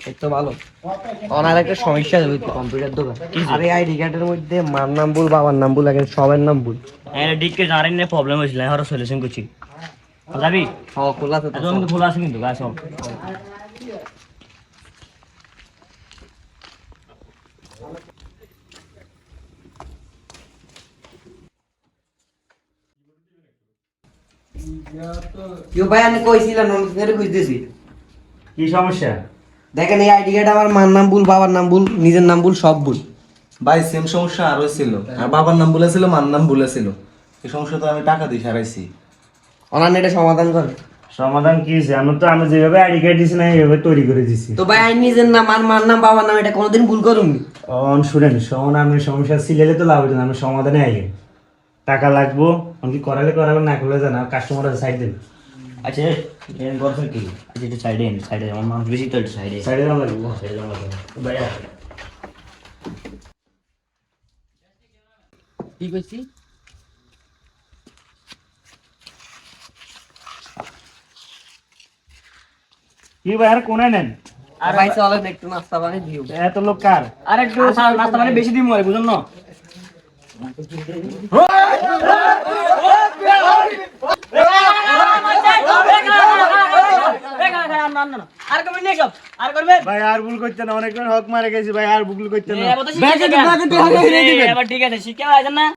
এই তো ভালো। ওনার একটা সমস্যা হইতো কম্পিউটার দোকান। আরে আইডি কার্ডের মধ্যে মার নাম ভুল, বাবার নাম ভুল, এখন সবার নাম ভুল। ডিকে জানেন না প্রবলেম হয়েছিল, আর সলিউশন করছি। যাবি? খোলা তো একদম খোলা আছে কিন্তু গাছ সব। কেউ ভাই আমি কইছিলাম নন্দনের খুঁজতেছি। কি সমস্যা? দেখেন এই আইডি কার্ড আমার মার নাম ভুল, বাবার নাম ভুল, নিজের নাম ভুল, সব ভুল। ভাই সেম সমস্যা আরো ছিল, আর বাবার নাম বলেছিল, মার নাম বলেছিল। এই সমস্যা তো আমি টাকা দিয়ে সারাইছি। ওনার এটা সমাধান করে। সমাধান কি আছে? আমি যেভাবে আইডি কার্ড দিছি না এইভাবে তৈরি করে দিছি। তো ভাই আই নিজের নাম আর মার নাম বাবার নাম এটা কোনোদিন ভুল করুননি। শুনেন, আমি সমস্যা সিলেলে তো লাভ হইতো না, আমি সমাধানে আগে টাকা লাগবো। আমি কি করাবেন না করলে জানা কাস্টমার সাইড দেন। আচ্ছা এর গল্পের কি? আচ্ছা এটা সাইডে আমার মানুষ বেশি তো সাইডে দাম লাগবে, সাইডে দাম লাগবে ভাইয়া। কি কইছি? কি ভাই আর কোনে নেন? আর ভাই চলেন একটু নাস্তা পানি দিও। এত লোক কার? আর একটু নাস্তা মানে বেশি দিন মরে বুঝুন না। ভাই আর ভুল করতে না, অনেকজন হক মারে গেছি ভাই, আর ভুল করতে না। ঠিক আছে শিক্ষা না